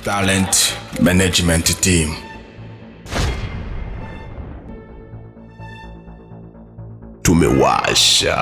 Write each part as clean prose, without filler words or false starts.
Talent Management Team. Tumewasha.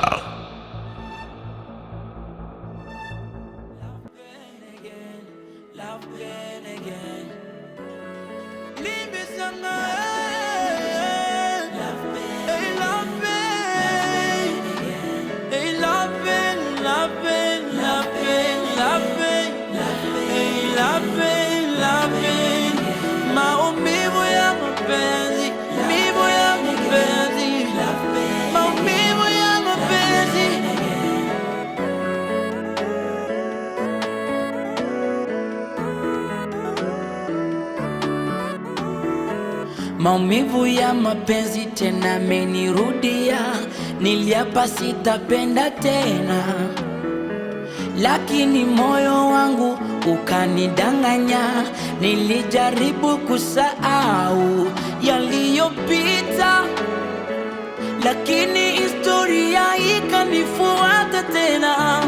Maumivu ya mapenzi tena menirudia, niliapa sitapenda tena, lakini moyo wangu ukanidanganya. Nilijaribu kusahau yaliyopita, lakini historia ikanifuata tena.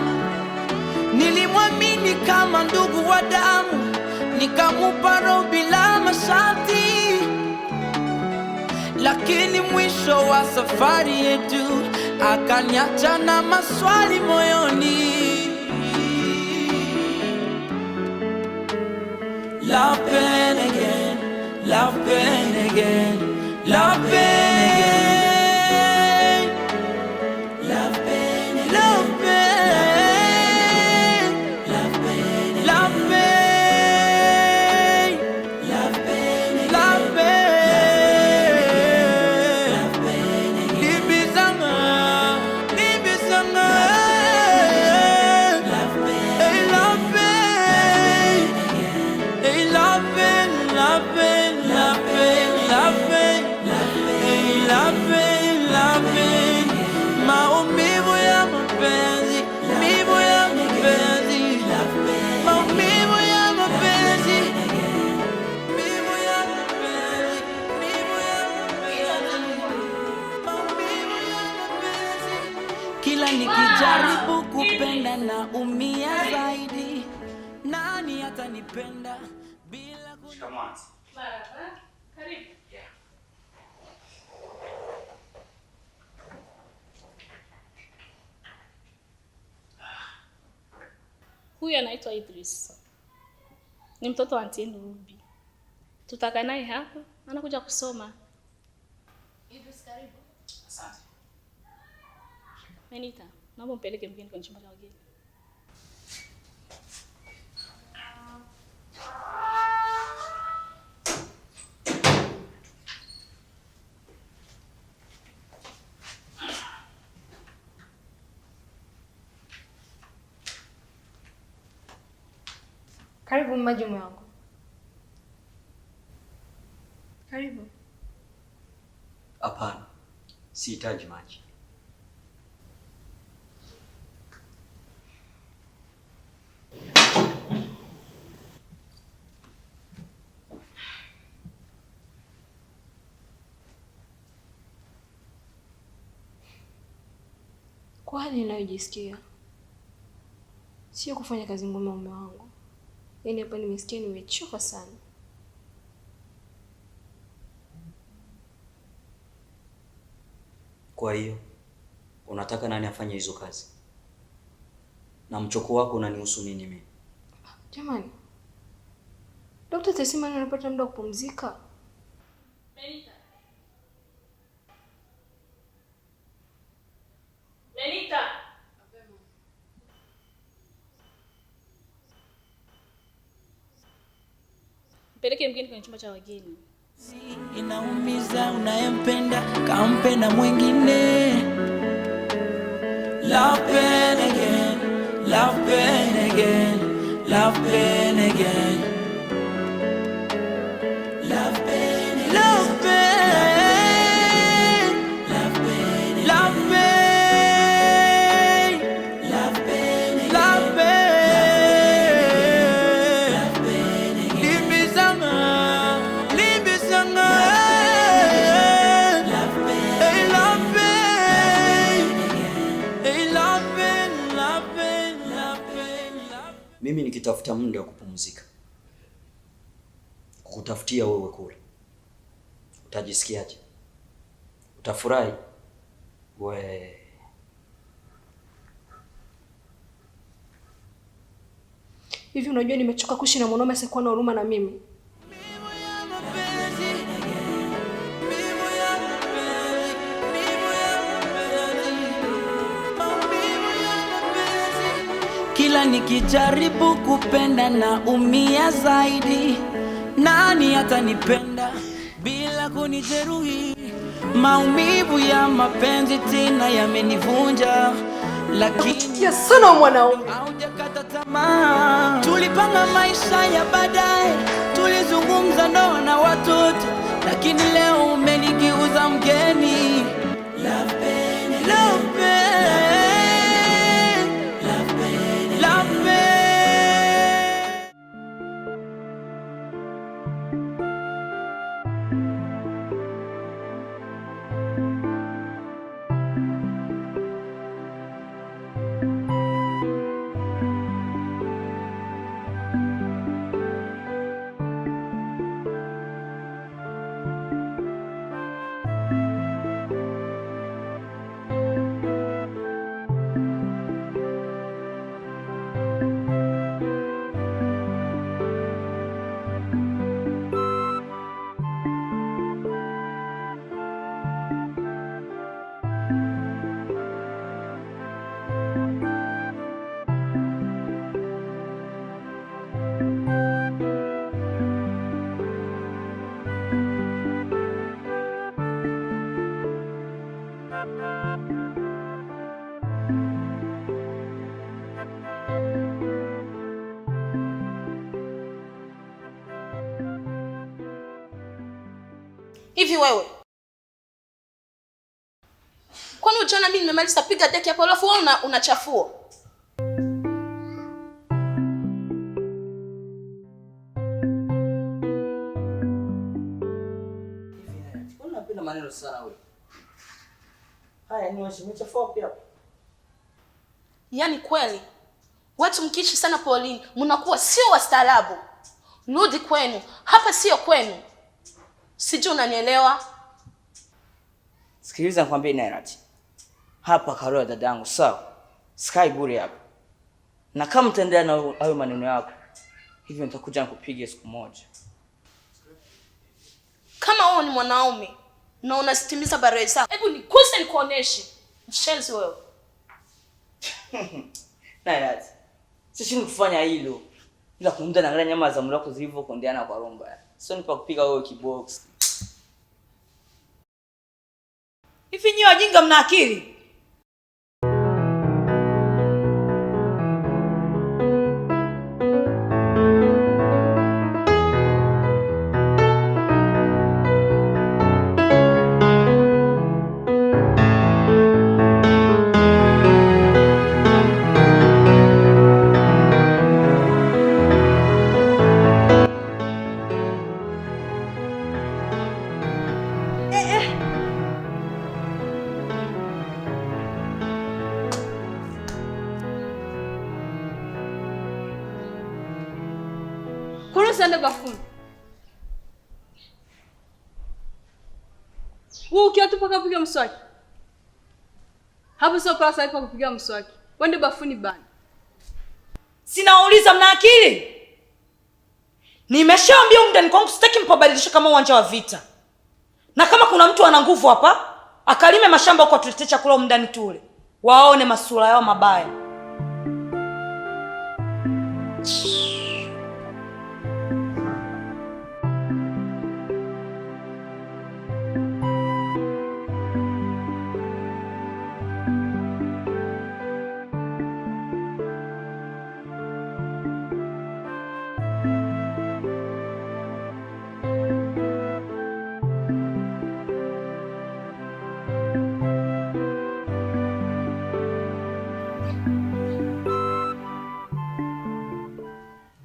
Nilimwamini kama ndugu wa damu, nikamupa roho bila masharti, lakini mwisho wa safari yetu akaniacha na maswali moyoni. Love pain again, love pain again, love pain, love pain, love pain, love pain, love pain, love pain, love pain. Libizanga, libizanga, love pain, hey love pain, hey love pain, love pain, love pain, love pain, hey love pain, love pain. Maumivu ya mapenzi, maumivu ya mapenzi, maumivu ya mapenzi, maumivu ya mapenzi, maumivu ya mapenzi. Kila nikijaribu kupenda na umia zaidi. Nani atanipenda bila Shikamoo. Marhaba. Karibu. Yeah. Huyu anaitwa Idris. Ni mtoto wa Auntie Ruby. Tutaka naye hapa, anakuja kusoma. Idris, karibu. Asante. Menita, naomba mpeleke mgeni kwenye chumba cha wageni. Karibu maji mume wangu. Karibu. Hapana. Sihitaji maji. Kwa hali ninayojisikia, sio kufanya kazi ngumu mume wangu. Yaani hapa nimesikia nimechoka sana. Kwa hiyo unataka nani afanye hizo kazi? Na mchoko wako unanihusu nini mimi? Jamani. Daktari atasema leo anapata muda wa kupumzika. Menita. Menita. Mpeleke mgeni kwenye chumba cha wageni. Inaumiza unayempenda kampenda mwingine. Love pain again, love pain again, love pain again, love pain, love pain, love pain, love pain, love pain, love pain, libizanga, libizanga, love pain, hey love pain, hey love pain, love pain, love pain, love. Mimi nikitafuta muda wa kupumzika. kukutafutia wewe kule, utajisikiaje? Utafurahi? We hivi unajua nimechoka kuishi na mwanaume asiyekuwa na huruma na mimi. Kila nikijaribu kupenda na umia zaidi. Nani atanipenda bila kunijeruhi? Maumivu ya mapenzi tena yamenivunja, lakini sana mwanaume haujakata tamaa. Tulipanga maisha ya baadaye, tulizungumza ndoa na watoto, lakini leo umenigeuza mgeni. Love pain, love pain. Hivi wewe, kwani unaona mimi nimemaliza piga deki hapo alafu wewe unachafua? Unapenda maneno sana wewe. Haya ni umechafua pia. Yaani kweli watu mkiishi sana Pauline mnakuwa sio wastaarabu. Rudi kwenu, hapa sio kwenu. Sijui unanielewa? Sikiliza nikwambie Nairat. Hapa Karola dadangu, sawa? Sky bure hapa. Na kama mtaendelea na hayo maneno yako, hivyo nitakuja nikupiga siku moja. Kama wewe ni mwanaume na unasitimiza barua zako, hebu nikuse nikuoneshe. Mshenzi wewe. Nairat. Sisi kufanya hilo. Ila kumda naangalia nyama za mloko zilivyo kondeana kwa romba. Sio nipa kupiga wewe kibox. Hivi nyinyi wajinga mna akili? Sende bafuni. Wewe ukiatu paka kupiga mswaki. Hapo sio pala sasa kupiga mswaki. Wende bafuni bana. Sinauliza mna akili? Nimeshaambia mndani kwangu sitaki mpabadilisha kama uwanja wa vita. Na kama kuna mtu ana nguvu hapa, akalime mashamba kwa tuletee chakula mndani tule. Waone masura yao mabaya.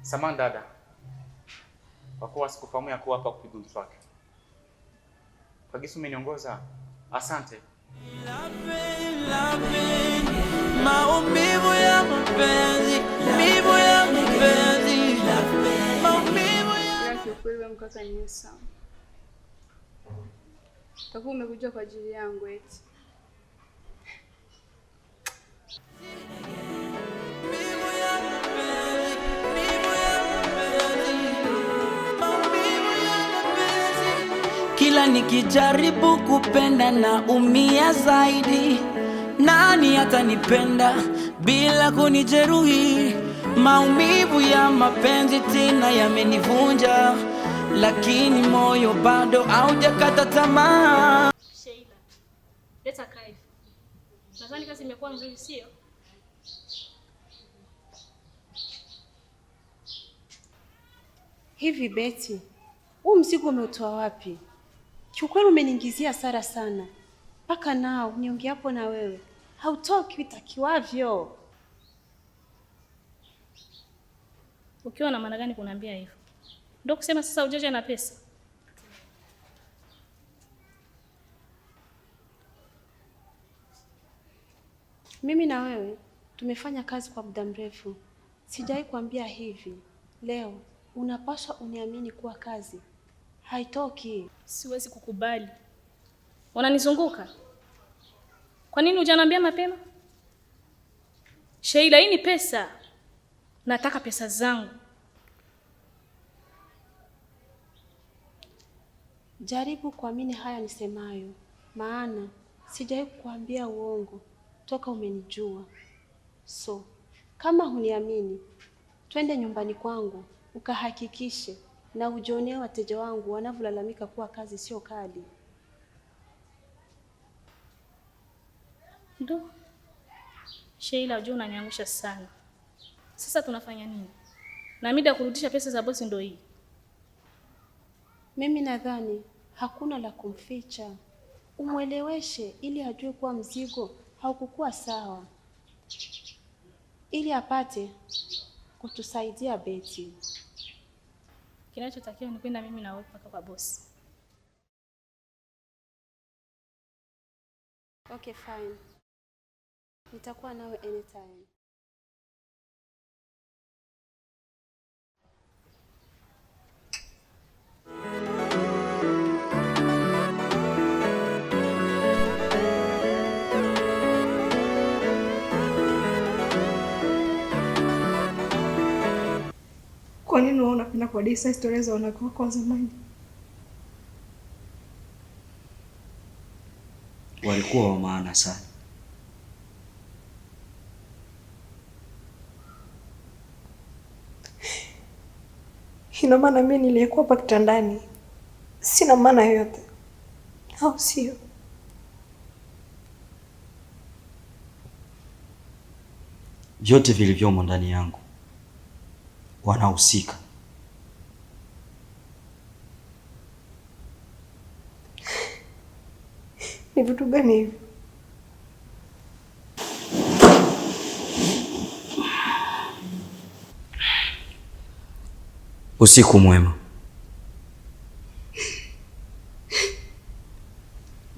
Samahani dada. Kwa kuwa sikufahamu ya kuwa hapa kupiga mswaki. Kagisu umeniongoza. Asante. Maumivu ya mapenzi, maumivu ya mapenzi, maumivu ya yangu kaka ni sawa. Utakuwa umekuja kwa ajili yangu eti. Kila nikijaribu kupenda na umia zaidi. Nani atanipenda bila kunijeruhi? Maumivu ya mapenzi tena yamenivunja, lakini moyo bado haujakata tamaa. Sheila, leta kaifu. Nadhani kazi imekuwa nzuri, sio? Hivi Betty, huu mzigo umeutoa wapi? Kiukweli umeniingizia hasara sana. Mpaka nao niongeapo na wewe hautoki vitakiwavyo. Ukiwa na maana gani kuniambia hivyo? Ndio kusema sasa ujaje na pesa? Mimi na wewe tumefanya kazi kwa muda mrefu. Sijai kuambia hivi. Leo unapaswa uniamini kuwa kazi haitoki. Siwezi kukubali. Wananizunguka. Kwa nini hujaniambia mapema? Sheila, hii ni pesa. Nataka pesa zangu. Jaribu kuamini haya nisemayo, maana sijai kukuambia uongo toka umenijua. So, kama huniamini, twende nyumbani kwangu ukahakikishe na ujionee wateja wangu wanavyolalamika kuwa kazi sio kali. Ndo. Sheila, unajua unaniangusha sana. Sasa tunafanya nini? Na mida kurudisha pesa za bosi ndo hii. Mimi nadhani hakuna la kumficha. Umweleweshe ili ajue kuwa mzigo haukukuwa sawa, ili apate kutusaidia Betty. Kinachotakiwa ni kwenda mimi na wewe mpaka kwa bosi. Okay, fine. Nitakuwa nawe anytime. Kwa nini wewe unapenda kuhadithia historia za wanawake wako wa zamani? Walikuwa wa maana sana. Ina maana mimi niliyekuwa hapa kitandani sina maana yoyote, au sio? Vyote vilivyomo ndani yangu wanahusika. Ni vitu gani hivi? Usiku mwema.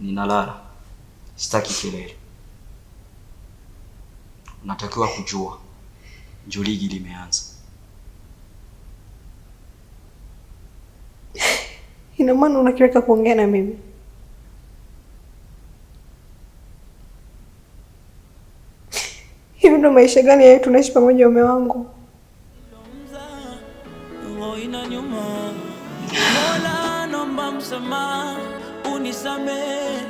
Ninalala. Sitaki kelele. Unatakiwa kujua juligi limeanza. Ina maana unakiweka kuongea na mimi? Hivi ndo maisha gani ya tunaishi pamoja mume wangu? Mola, naomba msamaha, unisamehe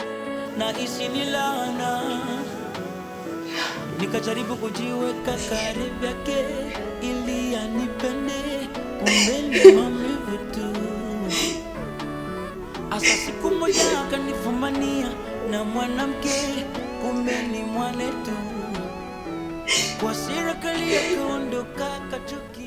na isinilana. Nikajaribu kujiweka karibu yake ili anipende, kumbe ni maumivu tu. Asa siku moja akanifumania na mwanamke, kumbe ni mwanetu. Kwa serikali akaondoka kachukia.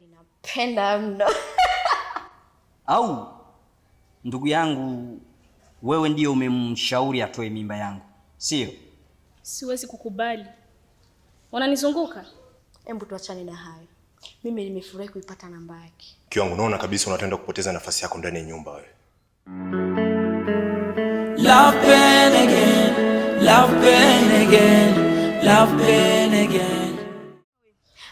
napenda mno. Au ndugu yangu, wewe ndio umemshauri atoe mimba yangu, sio? Siwezi kukubali. Wananizunguka. Hebu tuachane na hayo. Mimi nimefurahi kuipata namba yake. Mke wangu, naona kabisa unatenda kupoteza nafasi yako ndani ya nyumba wewe. Love pain again, love pain again, love pain again.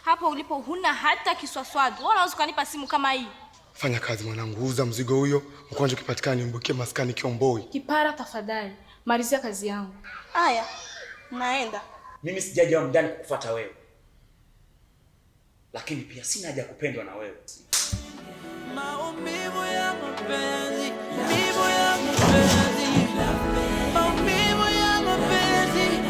Hapo ulipo huna hata kiswaswadu. Wewe unaweza kunipa simu kama hii? Fanya kazi mwanangu, uza mzigo huyo, mkwanja ukipatikana nimbukie maskani Kiomboi. Kipara tafadhali, malizia kazi yangu. Haya, naenda. Mimi sijaja mndani kukufuata wewe. Lakini pia sina haja kupendwa na wewe. Maumivu ya mapenzi, maumivu ya mapenzi, maumivu ya mapenzi.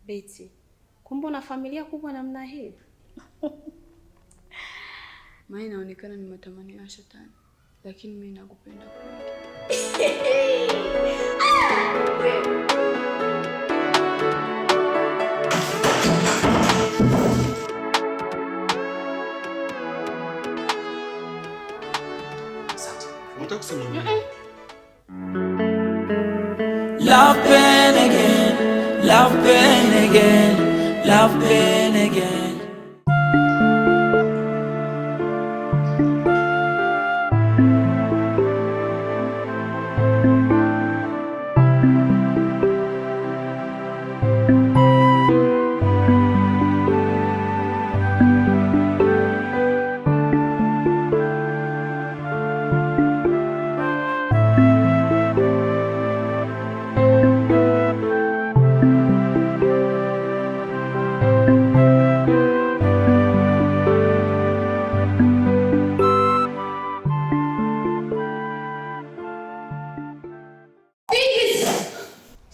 Betty, kumbe una familia kubwa namna hii? Maana inaonekana ni matamanio ya shetani, lakini mimi nakupenda kweli. Love pain again, love pain again, love pain again.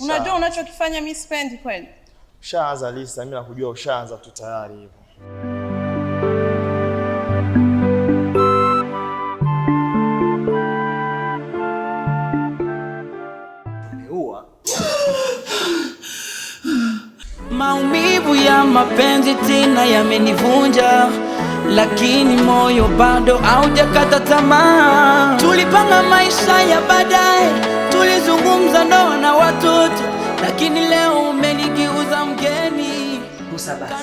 Unajua unachokifanya mimi sipendi kweli. Ushaanza Lisa, mimi nakujua ushaanza tu tayari hivyo. Maumivu ya mapenzi tena yamenivunja, lakini moyo bado haujakata tamaa. Tulipanga maisha ya baadaye, tulizungumza ndoa na watoto, lakini leo umenigeuza mgeni. Musa basi.